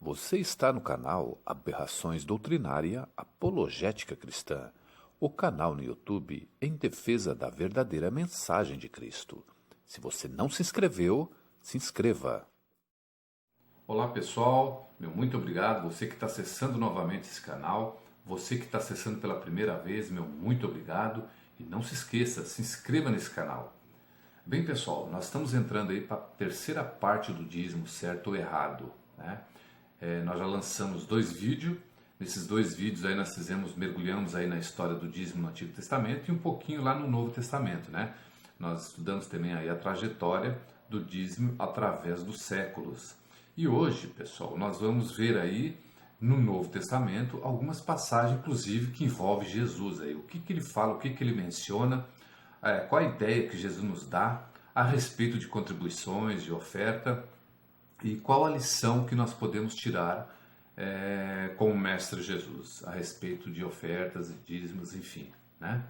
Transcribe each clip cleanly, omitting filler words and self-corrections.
Você está no canal Aberrações Doutrinária Apologética Cristã, o canal no YouTube em defesa da verdadeira mensagem de Cristo. Se você não se inscreveu, se inscreva. Olá pessoal, muito obrigado, você que está acessando novamente esse canal, você que está acessando pela primeira vez, muito obrigado, e não se esqueça, se inscreva nesse canal. Bem pessoal, nós estamos entrando aí para a terceira parte do dízimo, certo ou errado, né? Nós já lançamos 2 vídeos, nesses 2 vídeos aí nós mergulhamos aí na história do dízimo no Antigo Testamento e um pouquinho lá no Novo Testamento, né? Nós estudamos também aí a trajetória do dízimo através dos séculos. E hoje, pessoal, nós vamos ver aí no Novo Testamento algumas passagens, inclusive, que envolvem Jesus aí. O que ele fala, o que ele menciona, qual a ideia que Jesus nos dá a respeito de contribuições, de oferta, e qual a lição que nós podemos tirar com o Mestre Jesus a respeito de ofertas e dízimos, enfim, né?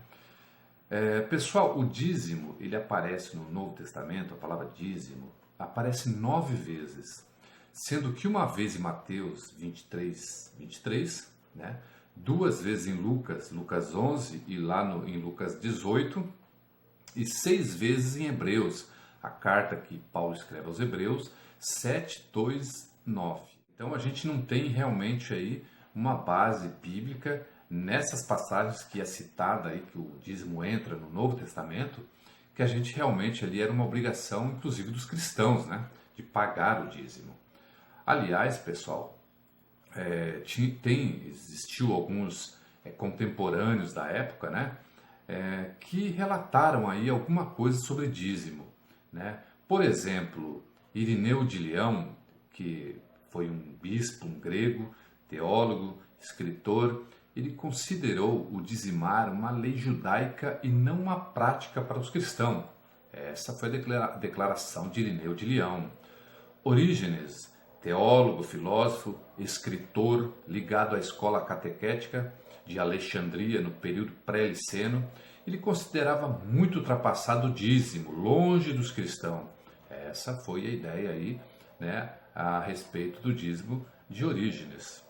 Pessoal, o dízimo, ele aparece no Novo Testamento, a palavra dízimo, aparece 9 vezes, sendo que uma vez em Mateus 23, né? 2 vezes em Lucas 11 e lá em Lucas 18, e 6 vezes em Hebreus, a carta que Paulo escreve aos Hebreus, 7, 2, 9. Então a gente não tem realmente aí uma base bíblica nessas passagens que é citada aí, que o dízimo entra no Novo Testamento, que a gente realmente ali era uma obrigação, inclusive dos cristãos, né, de pagar o dízimo. Aliás, pessoal, existiu alguns contemporâneos da época, né, que relataram aí alguma coisa sobre dízimo, né? Por exemplo, Irineu de Leão, que foi um bispo, um grego, teólogo, escritor, ele considerou o dizimar uma lei judaica e não uma prática para os cristãos. Essa foi a declaração de Irineu de Leão. Orígenes, teólogo, filósofo, escritor, ligado à escola catequética de Alexandria no período pré-liceno, ele considerava muito ultrapassado o dízimo, longe dos cristãos. Essa foi a ideia aí, né, a respeito do dízimo de Orígenes.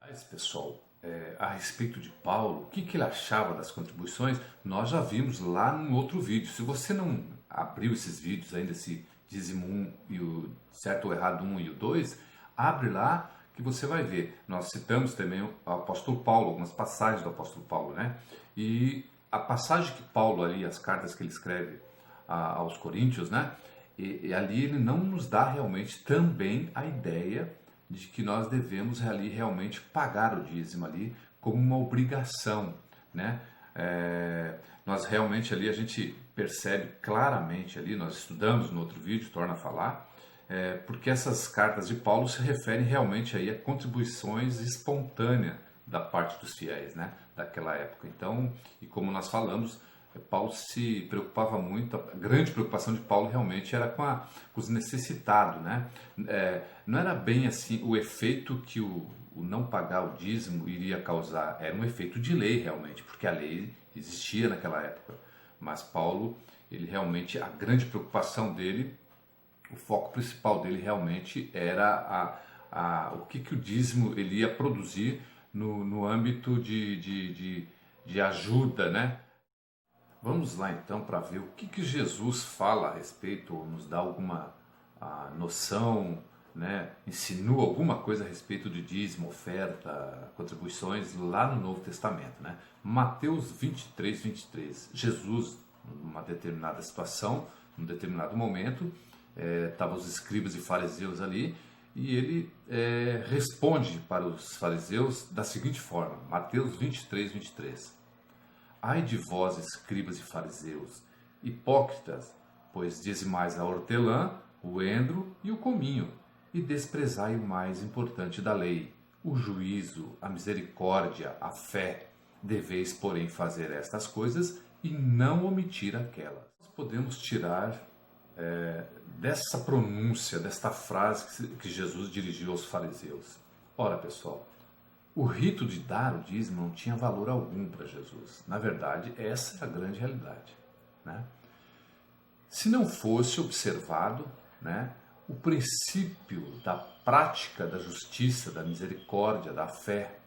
Mas, pessoal, a respeito de Paulo, o que ele achava das contribuições, nós já vimos lá no outro vídeo. Se você não abriu esses vídeos ainda, esse dízimo 1 e o certo ou errado 1 e o 2, abre lá que você vai ver. Nós citamos também o apóstolo Paulo, algumas passagens do apóstolo Paulo, né? E a passagem que Paulo ali, as cartas que ele escreve aos Coríntios, né? E ali ele não nos dá realmente também a ideia de que nós devemos ali realmente pagar o dízimo ali como uma obrigação, né? Nós realmente ali a gente percebe claramente ali, nós estudamos no outro vídeo, torna a falar, porque essas cartas de Paulo se referem realmente aí a contribuições espontâneas da parte dos fiéis, né? Daquela época. Então, e como nós falamos, Paulo se preocupava muito, a grande preocupação de Paulo realmente era com os necessitados, né? Não era bem assim o efeito que o não pagar o dízimo iria causar, era um efeito de lei realmente, porque a lei existia naquela época. Mas Paulo, ele realmente, a grande preocupação dele, o foco principal dele realmente era o que o dízimo ele ia produzir no âmbito de ajuda, né? Vamos lá então para ver o que Jesus fala a respeito, ou nos dá alguma noção, né? Insinua alguma coisa a respeito de dízimo, oferta, contribuições lá no Novo Testamento, né? Mateus 23. Jesus, numa determinada situação, num determinado momento, estavam os escribas e fariseus ali, e ele responde para os fariseus da seguinte forma, Mateus 23. Ai de vós, escribas e fariseus, hipócritas, pois dizimais a hortelã, o endro e o cominho, e desprezai o mais importante da lei, o juízo, a misericórdia, a fé. Deveis, porém, fazer estas coisas e não omitir aquelas. Nós podemos tirar dessa pronúncia, desta frase que Jesus dirigiu aos fariseus. Ora, pessoal, o rito de dar o dízimo não tinha valor algum para Jesus. Na verdade, essa é a grande realidade, né? Se não fosse observado, né, o princípio da prática da justiça, da misericórdia, da fé,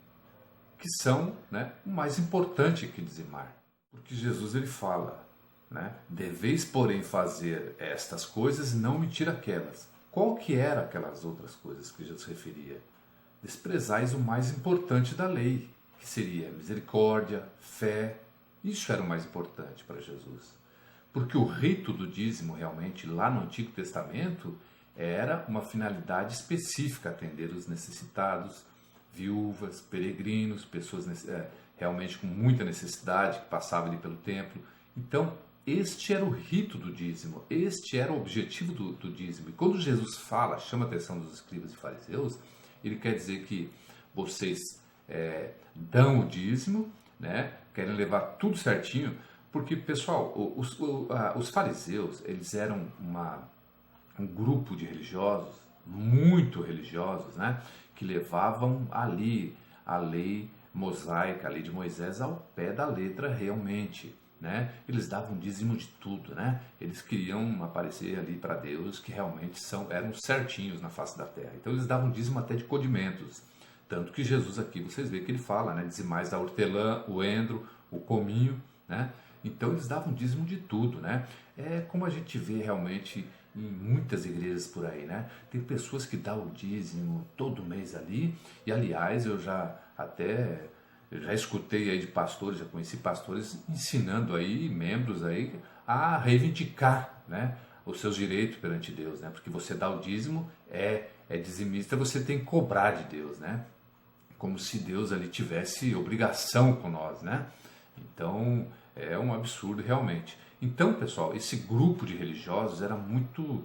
que são, né, o mais importante que dizimar. Porque Jesus ele fala, né, deveis, porém, fazer estas coisas e não omitir aquelas. Qual que eram aquelas outras coisas que Jesus referia? Desprezais o mais importante da lei, que seria misericórdia, fé. Isso era o mais importante para Jesus. Porque o rito do dízimo, realmente, lá no Antigo Testamento, era uma finalidade específica, atender os necessitados, viúvas, peregrinos, pessoas realmente com muita necessidade, que passavam ali pelo templo. Então, este era o rito do dízimo, este era o objetivo do dízimo. E quando Jesus fala, chama a atenção dos escribas e fariseus, ele quer dizer que vocês dão o dízimo, né, querem levar tudo certinho, porque, pessoal, os fariseus, eles eram um grupo de religiosos, muito religiosos, né, que levavam ali a lei mosaica, a lei de Moisés, ao pé da letra realmente. Né? Eles davam dízimo de tudo, né? Eles queriam aparecer ali para Deus que realmente eram certinhos na face da terra. Então eles davam dízimo até de condimentos. Tanto que Jesus aqui, vocês veem que ele fala, né? Dizimais da hortelã, o endro, o cominho, né? Então eles davam dízimo de tudo, né? É como a gente vê realmente em muitas igrejas por aí, né? Tem pessoas que dão o dízimo todo mês ali, e aliás eu já escutei aí de pastores, já conheci pastores ensinando aí membros aí a reivindicar, né, os seus direitos perante Deus, né? Porque você dá o dízimo, é dizimista, você tem que cobrar de Deus, né? Como se Deus ali tivesse obrigação com nós, né? Então é um absurdo realmente. Então, pessoal, esse grupo de religiosos era muito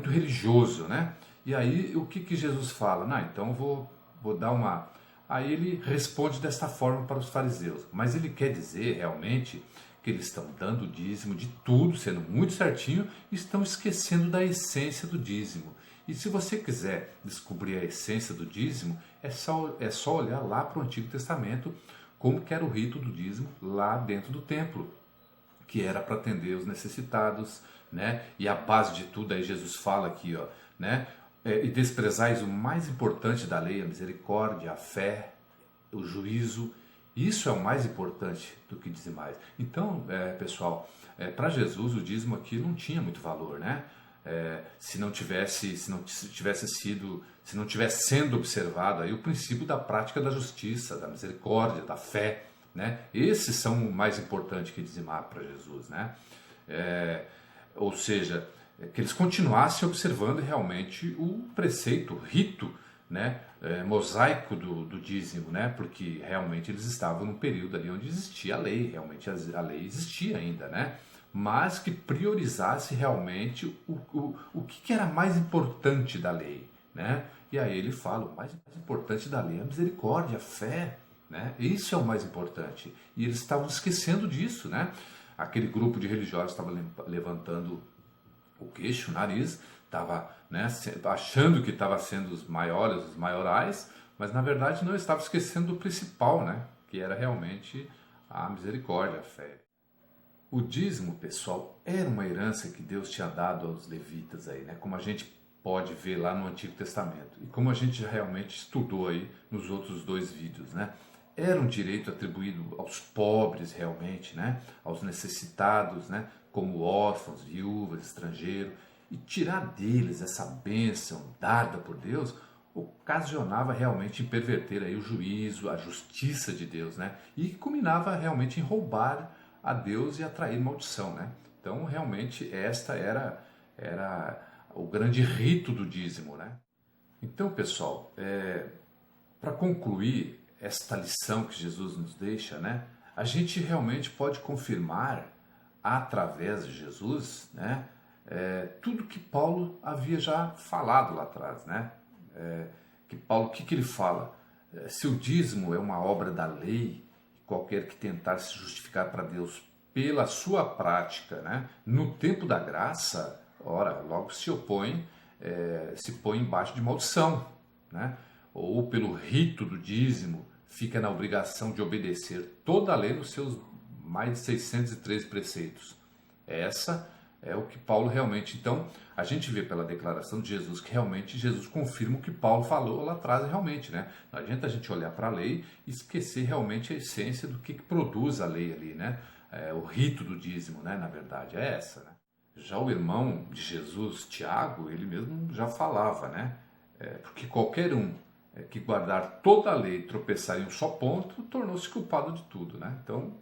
religioso, né? E aí o que Jesus fala? Não, então eu vou dar uma... Aí ele responde desta forma para os fariseus. Mas ele quer dizer realmente que eles estão dando o dízimo de tudo, sendo muito certinho, e estão esquecendo da essência do dízimo. E se você quiser descobrir a essência do dízimo, é só olhar lá para o Antigo Testamento, como que era o rito do dízimo lá dentro do templo, que era para atender os necessitados, né? E a base de tudo, aí Jesus fala aqui, ó, né? E desprezais o mais importante da lei, a misericórdia, a fé, o juízo. Isso é o mais importante do que dizimais. Então, pessoal, para Jesus o dízimo aqui não tinha muito valor, né? Se não tivesse sendo observado aí o princípio da prática da justiça, da misericórdia, da fé, né? Esses são o mais importante que dizimar para Jesus, né? Ou seja, que eles continuassem observando realmente o preceito, o rito, né, mosaico do dízimo, né? Porque realmente eles estavam num período ali onde existia a lei, realmente a lei existia ainda, né? Mas que priorizasse realmente o que era mais importante da lei, né? E aí ele fala, o mais importante da lei é a misericórdia, a fé, né? Isso é o mais importante. E eles estavam esquecendo disso, né? Aquele grupo de religiosos estava levantando o queixo, o nariz, estava, né, achando que estava sendo os maiores, os maiorais, mas na verdade não, estava esquecendo do principal, né? Que era realmente a misericórdia, a fé. O dízimo, pessoal, era uma herança que Deus tinha dado aos levitas aí, né? Como a gente pode ver lá no Antigo Testamento e como a gente realmente estudou aí nos outros 2 vídeos, né? Era um direito atribuído aos pobres realmente, né? Aos necessitados, né? Como órfãos, viúvas, estrangeiros, e tirar deles essa bênção dada por Deus ocasionava realmente em perverter aí o juízo, a justiça de Deus, né? E culminava realmente em roubar a Deus e atrair maldição, né? Então, realmente, esta era o grande rito do dízimo, né? Então, pessoal, para concluir esta lição que Jesus nos deixa, né? A gente realmente pode confirmar através de Jesus, né? Tudo que Paulo havia já falado lá atrás, né? Que Paulo, o que ele fala? Se o dízimo é uma obra da lei, qualquer que tentar se justificar para Deus pela sua prática, né, no tempo da graça, ora, logo se põe embaixo de maldição, né? Ou pelo rito do dízimo, fica na obrigação de obedecer toda a lei nos seus mais de 613 preceitos. Essa É o que Paulo realmente... Então, a gente vê pela declaração de Jesus que realmente Jesus confirma o que Paulo falou lá atrás realmente, né? Não adianta a gente olhar para a lei e esquecer realmente a essência do que produz a lei ali, né? O rito do dízimo, né? Na verdade, é essa, né? Já o irmão de Jesus, Tiago, ele mesmo já falava, né? Porque qualquer um que guardar toda a lei e tropeçar em um só ponto, tornou-se culpado de tudo, né? Então,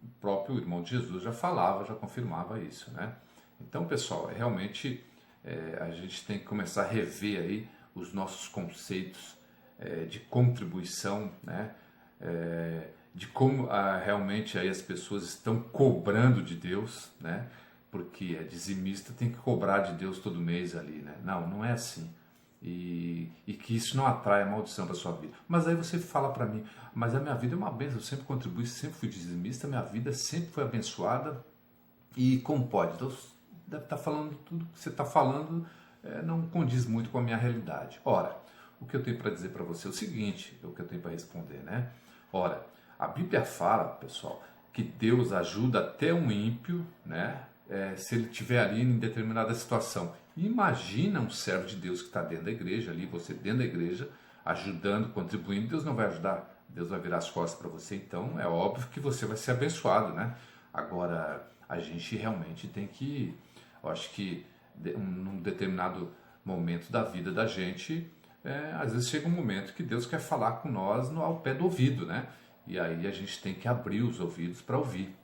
o próprio irmão de Jesus já falava, já confirmava isso, né? Então, pessoal, realmente a gente tem que começar a rever aí os nossos conceitos de contribuição, né? De como realmente aí as pessoas estão cobrando de Deus, né? Porque dizimista tem que cobrar de Deus todo mês ali, né? Não, não é assim. E que isso não atrai a maldição para sua vida. Mas aí você fala para mim, mas a minha vida é uma bênção, eu sempre contribuí, sempre fui dizimista, minha vida sempre foi abençoada. E como pode? Então, deve estar falando tudo que você está falando não condiz muito com a minha realidade. Ora, o que eu tenho para dizer para você é o seguinte, é o que eu tenho para responder, né? Ora, a Bíblia fala, pessoal, que Deus ajuda até um ímpio, né? Se ele estiver ali em determinada situação. Imagina um servo de Deus que está dentro da igreja, ali, você dentro da igreja, ajudando, contribuindo, Deus não vai ajudar, Deus vai virar as costas para você, então é óbvio que você vai ser abençoado, né? Agora, a gente realmente tem que, eu acho que num determinado momento da vida da gente, às vezes chega um momento que Deus quer falar com nós ao pé do ouvido, né? E aí a gente tem que abrir os ouvidos para ouvir.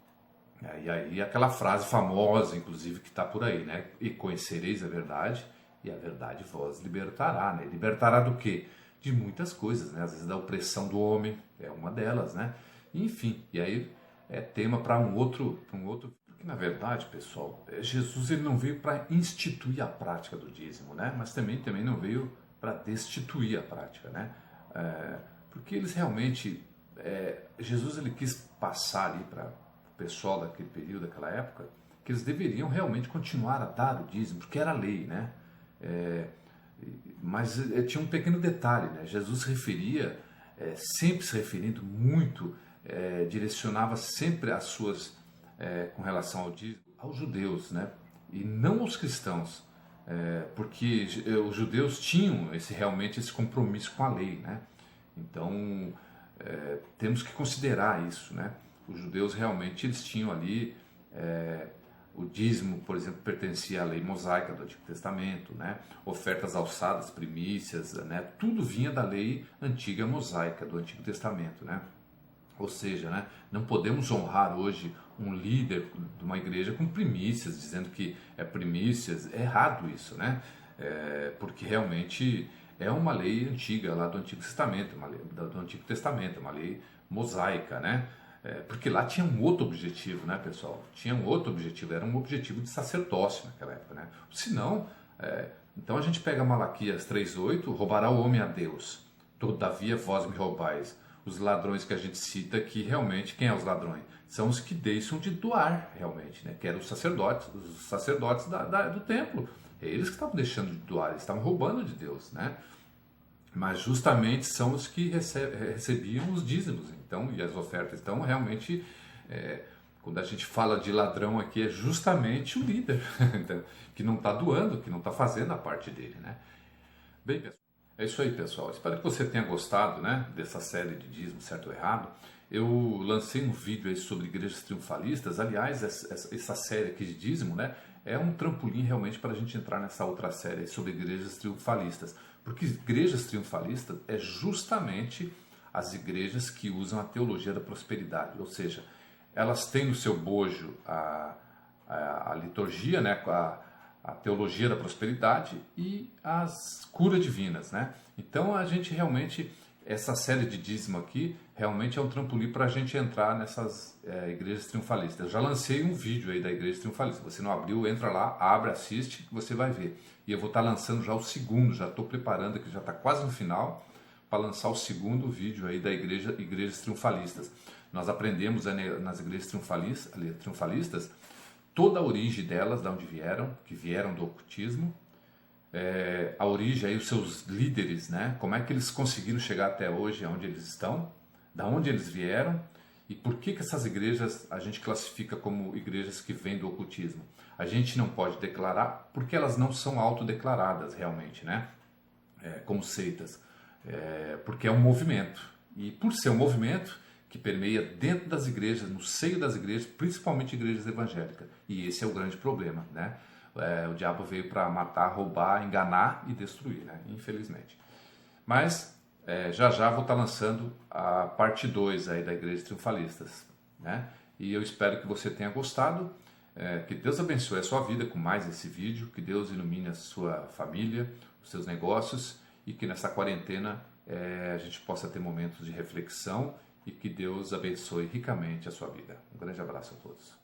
E aí aquela frase famosa, inclusive, que está por aí, né? E conhecereis a verdade, e a verdade vos libertará, né? Libertará do quê? De muitas coisas, né? Às vezes da opressão do homem, é uma delas, né? Enfim, e aí é tema para um outro... Porque, na verdade, pessoal, Jesus ele não veio para instituir a prática do dízimo, né? Mas também não veio para destituir a prática, né? Porque eles realmente... Jesus ele quis passar ali para pessoal daquele período, daquela época, que eles deveriam realmente continuar a dar o dízimo, porque era lei, né? Mas tinha um pequeno detalhe, né? Jesus se referia, sempre se referindo muito, direcionava sempre as suas, com relação ao dízimo, aos judeus, né? E não aos cristãos, porque os judeus tinham realmente esse compromisso com a lei, né? Então, temos que considerar isso, né? Os judeus realmente eles tinham ali o dízimo, por exemplo, pertencia à lei mosaica do Antigo Testamento, né? Ofertas alçadas, primícias, né? Tudo vinha da lei antiga mosaica do Antigo Testamento, né? Ou seja, né? Não podemos honrar hoje um líder de uma igreja com primícias, dizendo que é primícias, é errado isso, né? Porque realmente é uma lei antiga lá do Antigo Testamento, uma lei mosaica, né? Porque lá tinha um outro objetivo, né, pessoal? Tinha um outro objetivo, era um objetivo de sacerdócio naquela época, né? Senão, então a gente pega Malaquias 3:8, roubará o homem a Deus, todavia vós me roubais. Os ladrões que a gente cita aqui, realmente, quem é os ladrões? São os que deixam de doar, realmente, né? Que eram os sacerdotes do templo. Eles que estavam deixando de doar, eles estavam roubando de Deus, né? Mas justamente são os que recebiam os dízimos, então, e as ofertas. Então, realmente, quando a gente fala de ladrão aqui, é justamente o líder, que não está doando, que não está fazendo a parte dele, né? Bem, pessoal, é isso aí, pessoal. Espero que você tenha gostado, né, dessa série de dízimo, certo ou errado. Eu lancei um vídeo aí sobre igrejas triunfalistas. Aliás, essa série aqui de dízimo, né, é um trampolim realmente para a gente entrar nessa outra série sobre igrejas triunfalistas. Porque igrejas triunfalistas é justamente as igrejas que usam a teologia da prosperidade, ou seja, elas têm no seu bojo a liturgia, né, a teologia da prosperidade e as curas divinas, né? Então a gente realmente, essa série de dízimo aqui, realmente é um trampolim para a gente entrar nessas igrejas triunfalistas. Eu já lancei um vídeo aí da igreja triunfalista, se você não abriu, entra lá, abre, assiste, que você vai ver. E eu vou estar lançando já o segundo, já estou preparando aqui, já está quase no final, para lançar o segundo vídeo aí da igrejas triunfalistas. Nós aprendemos nas igrejas triunfalistas toda a origem delas, de onde vieram, que vieram do ocultismo, a origem aí, os seus líderes, né? Como é que eles conseguiram chegar até hoje, onde eles estão, da onde eles vieram E por que essas igrejas a gente classifica como igrejas que vêm do ocultismo? A gente não pode declarar porque elas não são autodeclaradas realmente, né? Como seitas. Porque é um movimento. E por ser um movimento que permeia dentro das igrejas, no seio das igrejas, principalmente igrejas evangélicas. E esse é o grande problema, né? O diabo veio para matar, roubar, enganar e destruir, né? Infelizmente. Mas já já vou estar lançando a parte 2 aí da Igreja Triunfalistas, né? E eu espero que você tenha gostado, que Deus abençoe a sua vida com mais esse vídeo, que Deus ilumine a sua família, os seus negócios e que nessa quarentena a gente possa ter momentos de reflexão e que Deus abençoe ricamente a sua vida. Um grande abraço a todos.